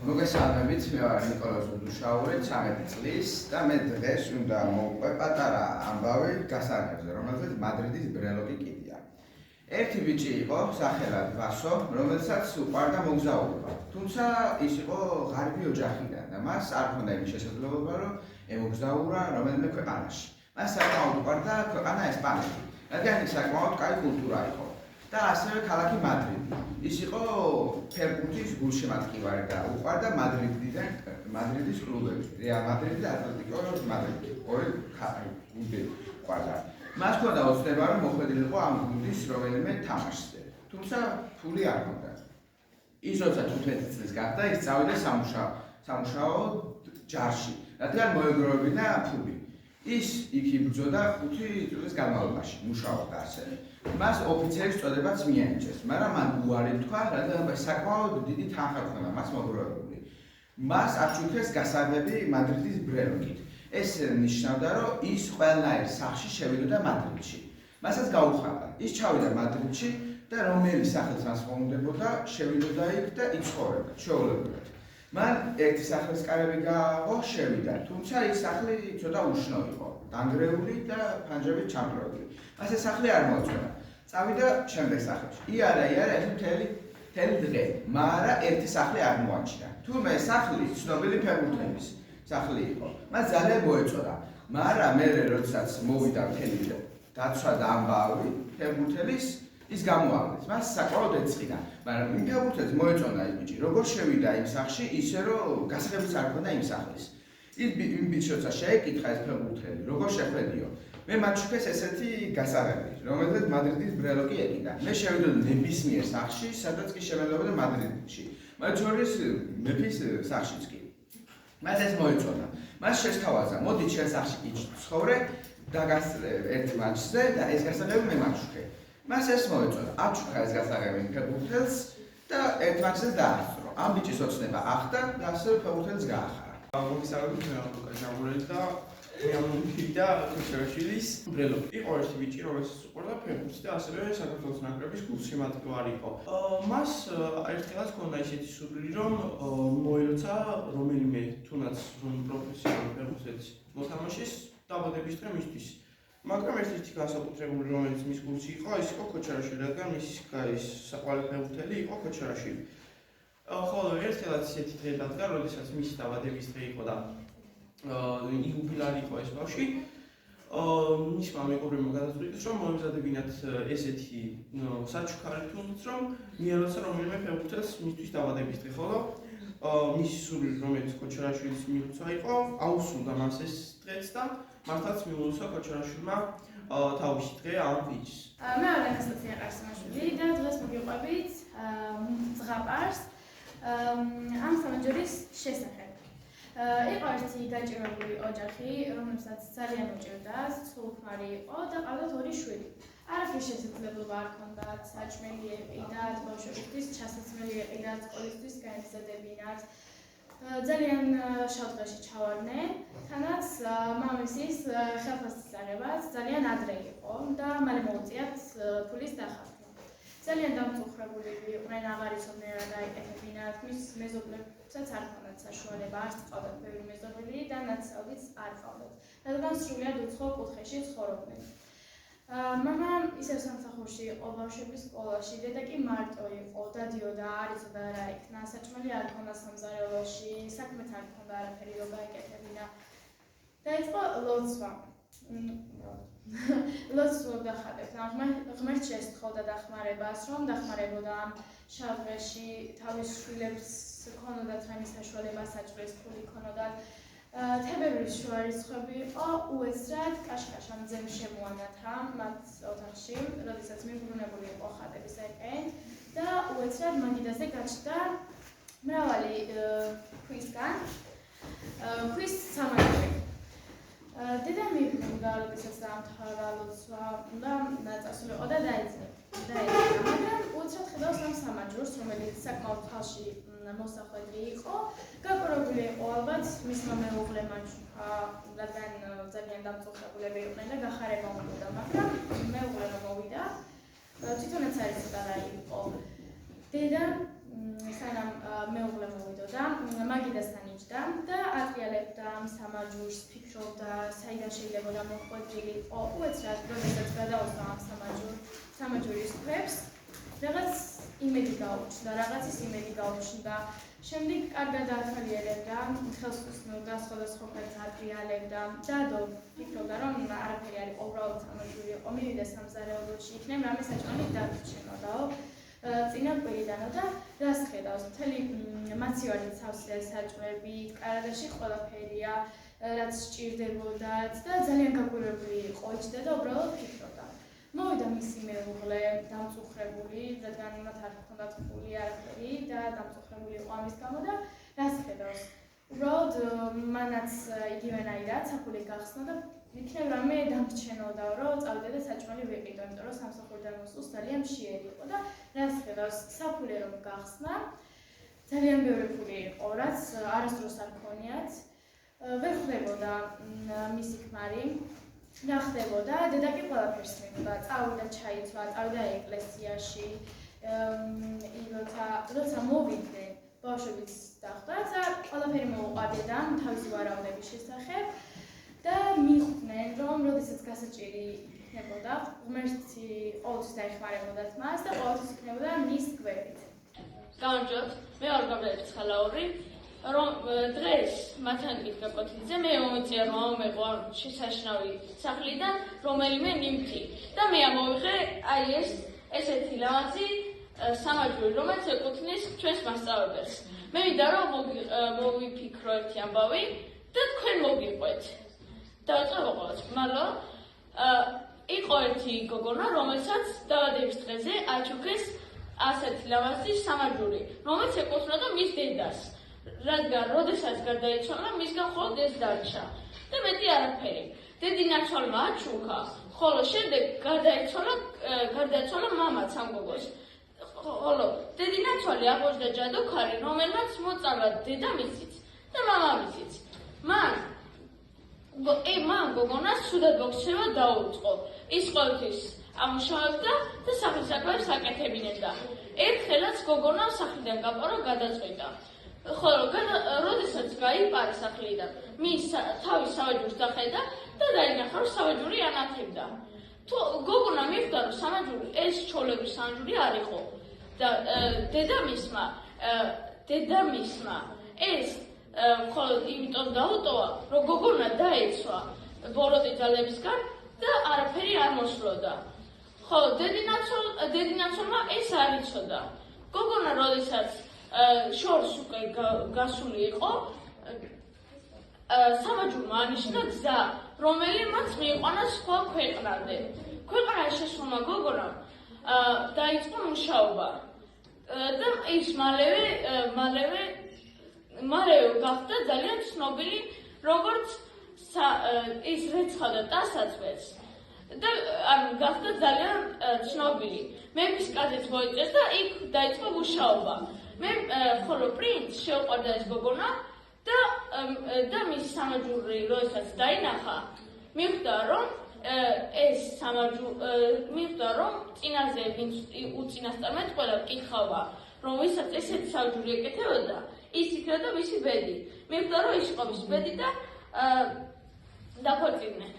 მოგესალმებით, მე ვარ ნიკოლოზ უდუშაური, 13 წლის და მე დღეს უნდა მოვყვე პატარა ამბავი გასაგებზე, რომელზეც მადრიდის ბრელოკი კიდია. ერთი ბიჭი იყო, სახელად ვასო, რომელსაც უყვარდა მოგზაურობა. თუმცა ის იყო ღარიბი ოჯახიდან და მას არ ჰქონდა იმის შესაძლებლობა, რომ ემოგზაურა რომელიმე ქვეყანაში. მას საკმაოდ უყვარდა ქვეყანა ესპანეთი, რადგან ის საკმაოდ კაი კულტურა იყო. და ასევე ქალაქი მადრიდი. ის იყო ფეხბურთის გულშემატკივარი და უყვარდა მადრიდის კლუბები. რეალ მადრიდი და ატლეტიკო მადრიდი. ორი კლუბი უყვარდა. მას ჰქონდა ოცნება, რომ მოხვედრილიყო ამ გუნდის რომელიმე თამაშზე. თუმცა ფული არ ჰქონდა. ის როცა 15 წლის გახდა, ის წავიდა სამუშაო ჯარში, რადგან მოეგროვებინა ფული. ის იქ იბრძოდა 5 წლის განმავლობაში, მუშაობდა ასევე. მას ოფიცერის წოდებაც მიენიჭეს, მაგრამ მან უარი თქვა, რადგან საკმაოდ დიდი თანხა ჰქონდა მას მოგროვებული. მას აჩუქეს გასაგები მადრიდის ბრელოკით. ეს ნიშნავდა, რომ ის ყველანაირ სახში შევიდოდა მადრიდში. მასაც გაუხარდა. ის ჩავიდა მადრიდში და რომელი სახელს მას მოუნდებოდა, შევიდოდა იქ და იცხოვრებდა, ჩვეულებრივად. მან ერთი სახლის კარები გააღო, შევიდა, თუმცა ის სახლი ცოტა უშნო იყო, დანგრეული და ფანჯრებით ჩამწრებული. მას ეს სახლი არ მოუწოდა. წავიდა შემდეგ სახლში. იარა, ეს მთელი დღე, მაგრამ ერთი სახლი არ მოაჩნდა. თუმცა ეს სახლი ცნობილი ფეხბურთელის სახლი იყო. მას ძალიან მოეწოდა, მაგრამ მე როდესაც მოვიდა მთელი დაცვა და ამბავი ფეხბურთელის ის გამოავლეს. მას საკმაოდ ეწყინა, მაგრამ იმ ფეხბურთელს მოეწონა ის ბიჭი, როგორ შევიდა იმ სახლში, ისე რომ გასაღებიც არ ჰქონდა იმ სახლის. იმ ბიჭს როცა შეეკითხა ეს ფეხბურთელი, როგორ შეხვედიო, მე მაჩუქეს ესეთი გასაღები, რომელზეც მადრიდის ბრელოკი ეკიდა. მე შევიდოდი ნებისმიერ სახლში, სადაც კი შემეძლოებოდა მადრიდში, მათ შორის მეფის სახლშიც კი. მას ეს მოეწონა. მას შესთავაზა, მოდი შენ სახლში კი ცხოვრე, დაგასწრე ერთ მატჩზე და ეს გასაღები მე მაჩუქე. მას ეს მოეწონა, აჩუქა ეს გასაღები ფეხბურთელს და ერთ მატჩზე დაასწრო. ამ ბიჭის ოცნება ახდა და ასევე ფეხბურთელს გაახარა. მოგესალმებით, მე ვარ ლუკა ჟამურელი და მე ამოვიდა ქუჩაშვილის ბრელოკი. იყო ერთი ბიჭი, რომელსაც უყვარდა ფეხბურთი და ასევე საქართველოს ნაკრების გულშემატკივარი იყო. მას ერთხელაც ჰქონდა ისეთი სურვილი, რომ მოეროცა რომელიმე თუნდაც პროფესიონალი ფეხბურთელის მოთამაშის დაბადების დღე მისთვის. მაგრამ ერთ-ერთი განსაკუთრებული, რომელიც მის გულში იყო, ის იყო ქოჩარაშვილი, რადგან მისი საყვარელი ფეხბურთელი იყო ქოჩარაშვილი. ხოლო ერთელაც ისეთი დღე დადგა, როდესაც მისი დაბადების დღე იყო და იუბილარი იყო ეს ბავშვი. მისმა მეგობრებმა გადაწყვიტეს, რომ მოემზადებინათ ესეთი საჩუქარი თუნდაც, რომ მიეროცა რომელიმე ფეხბურთელს მისთვის დაბადების დღე, ხოლო მისი სურვილი, რომელიც ქოჩარაშვილის მიუცა იყო, აუსრულდა მას ეს დღეც და მართლაც მიულოცა ქოჩარაშვილმა თავისი დღე ამ ბიჭს. მე ვარ ანასტაზია ყარსმაშვილი და დღეს მოგიყვებით ზღაპარს ამ სამაჯორის შესახებ. იყო ერთი გაჭირვებული ოჯახი, რომელსაც ძალიან უჭირდა, სულხმარი იყო და ყავდათ 2 შვილი. არაფრის შესაძლებლობა არ ჰქონდათ, საჭმელი ეყიდათ, ბავშვებისთვის ჩასაცმელი ეყიდათ, სკოლისთვის გაემგზადებინათ. ძალიან შავ დღეში ჩავარდნენ, თანაც მამამისის ხელფასის აღებაც ძალიან ადრე იყო და მალე მოუწიათ ფულის დახარჯვა. ძალიან დამწუხრებული იყვნენ, აღარ იცოდნენ რა დაეკეთებინათ, მის მეზობლებსაც არ ჰქონდათ საშუალება, არც ჰყავდათ ბევრი მეზობელი და ნაცვლადიც არ ჰყავდათ, რადგან სრულიად უცხო კუთხეში ცხოვრობდნენ. მამა ისევ სამსახურში იყო, ბავშვების სკოლაში, დედა კი მარტო იყო, დადიოდა, არ იცოდა რა იქნა, საჭმელი არ ჰქონდა სამზარეულოში, საქმეც არ ჰქონდა არაფერი რომ გაეკეთებინა. დაიწყო ლოცვა. ლოცვობდა ხატებს, ღმერთს შესთხოვდა დახმარებას, რომ დახმარებოდა ამ შავ დღეში, თავის შვილებს ჰქონდათ რაიმე საშუალება, საჭმლის ფული ჰქონდათ. თებერვლის შუარიცხვები იყო, უეცრად კაშკაშამძემ შემოანათა მათ ოთახში, როდესაც მიბრუნებული იყო ხატების ეკენ და უეცრად მაგიდაზე გაჩნდა მრავალი ქვის სამაგერი. დედა მიბრუნდა, როდესაც დაამთავრა ლოცვა და წასულიყო და დაეძინა, მაგრამ უეცრად ხედავს ამ სამაჯურს, რომელიც საკმაოდ თვალში მოსახვედრი იყო, გაკურებული იყო ალბათ მისმა მეუღლემ აჩუქა, რადგან ძალიან დამწუხრებულები იყვნენ და გახარება უნდოდა, მაგრამ მეუღლე რომ მოვიდა, თვითონაც არ იცოდა რა იყო. დედა სანამ მეუღლე მოვიდოდა, მაგიდასთან იჯდა და ატრიალებდა ამ სამაჯურს, ფიქრობდა, საიდან შეიძლება მოხვედრილი იყო. უეცრად, როდესაც გადაუსვა ამ სამაჯურის ქვებს, რაღაც იმედი გაუჩნდა, რაღაცის იმედი გაუჩნდა. შემდეგ კარგად ათვალიერებდა, ხელს უსმევდა, სხვადასხვა ქვეყნებს ატრიალებდა და ფიქრობდა, რომ არაფერი არ იყო, უბრალოდ სამაჯური იყო, მივიდა სამზარეულოში, იქნებ რამე საჭმელი დაგვრჩენოდაო. წინა კვირიდანო და რას ხედავს, მთელი მაცივარი სავსეა საჭმები, კარადაში ყველაფერია, რაც სჭირდებოდათ და ძალიან გაგვირებული იყო, იჯდა და უბრალოდ ფიქრობდა. მოვიდა მისი მეუღლე, დამწუხრებული, რადგან მათ არ ჰქონდათ ფული არაფერი და დამწუხრებული იყო ამის გამო და რას ხედავს. უბრალოდ მანაც იგივენაირად საფული გახსნა და იქნებ რამე დამრჩენოდა, რომ წავიდა და საჭმელი ვიყიდო, იმიტომ რომ სამსახურიდან მოსულს ძალიან მშიერი იყო და რას ხედავს, საფულე რომ გახსნა, ძალიან ბევრი ფული იყო, რაც არასდროს არ ჰქონიათ, ვერ ხვდებოდა მისი ქმარი, რა ხდებოდა, დედა კი ყველაფერს მივიდა, წავიდა ჩაიცვა, წავიდა ეკლესიაში, როცა მოვიდნენ, ბავშვებიც დახვდათ და ყველაფერი მოუყვა დედამ თავისი ვარაუდების შესახებ. და მიხვდნენ, რომ როდესაც გასაჭირი იქნებოდა, ღმერთი ყოველთვის დაეხმარებოდათ მას და ყოველთვის იქნებოდა მის გვერდით. გამარჯობთ, მე ვარ გაბრიელ ცხალაური, რომ დღეს მათანგით გაკვეთილზე მე მომიწია რომ ამომეყვა შესაშნავი სახლიდან რომელიმე ნიმთი და მე ამოვიღე აი ესეთი ლამაზი სამაჯური, რომელიც ეკუთვნის ჩვენს მასწავლებელს. მე მინდა რომ მოვიფიქრო ერთი ამბავი და თქვენ მოგიყვეთ. დავიწყებ ყოველს, მაგრამ იყო ერთი გოგონა, რომელსაც დაბადების დღეზე აჩუქეს ასეთი ლამაზი სამაჯური, რომელიც ეკუთვნოდა მის დედას, რადგან როდესაც გარდაიცვალა, მისგან მხოლოდ ეს დარჩა და მეტი არაფერი. დედინაცვალმა აჩუქა, ხოლო შემდეგ გარდაიცვალა მამაც ამ გოგოს. ხოლო დედინაცვალი აღმოჩნდა ჯადოქარი, რომელმაც მოწამლა დედამისიც და მამამისიც. მან გოგონას ცუდად მოგცემა დაუწყო. ის ყოველთვის ამუშავებდა და სახლის საქმეებს აკეთებინებდა. ერთხელაც გოგონა სახლიდან გაპარო გადაწყვიტა. ხოლო როდესაც გაიპარა სახლიდან, მის თავის სამაჯურს დახედა და დაინახა, რომ სამაჯური ანათებდა. გოგონა მიხვდა, რომ სამაჯური ეს ჩოლების სამაჯური არ იყო და დედამისმა ეს მხოლოდ იმიტომ დაუტოვა, რომ გოგონა დაეცვა ბოროტი ძალებისგან და არაფერი არ მოსვლოდა. ხოლო დედინაცვალმა ეს არ იცოდა. გოგონა როდესაც შორს უკვე გასული იყო, სამაჯურმა ანიშნა გზა, რომელიმაც მიიყვანა სხვა ქვეყნამდე. ქვეყანაში შესულმა გოგონამ დაიწყო მუშაობა და ის მალევე გახდა ძალიან ცნობილი, როგორც ის რეცხავდა ტანსაცმელს და გახდა ძალიან ცნობილი. მეფის კაზეთ მოიწეს და იქ დაიწყო მუშაობა. ხოლო პრინც შეუყვარდა ეს გოგონა და მის სამაჯური როდესაც დაინახა, მიხვდა, რომ წინაზე ვინც უწინასწარმეტ ყველა კითხავდა, რომ ვისაც ესეთი სამაჯური ეკეთებოდა, ის იქნებოდა მისი ბედი. მიხვდა, რომ ის იყო მისი ბედი და დაქორწინდნენ.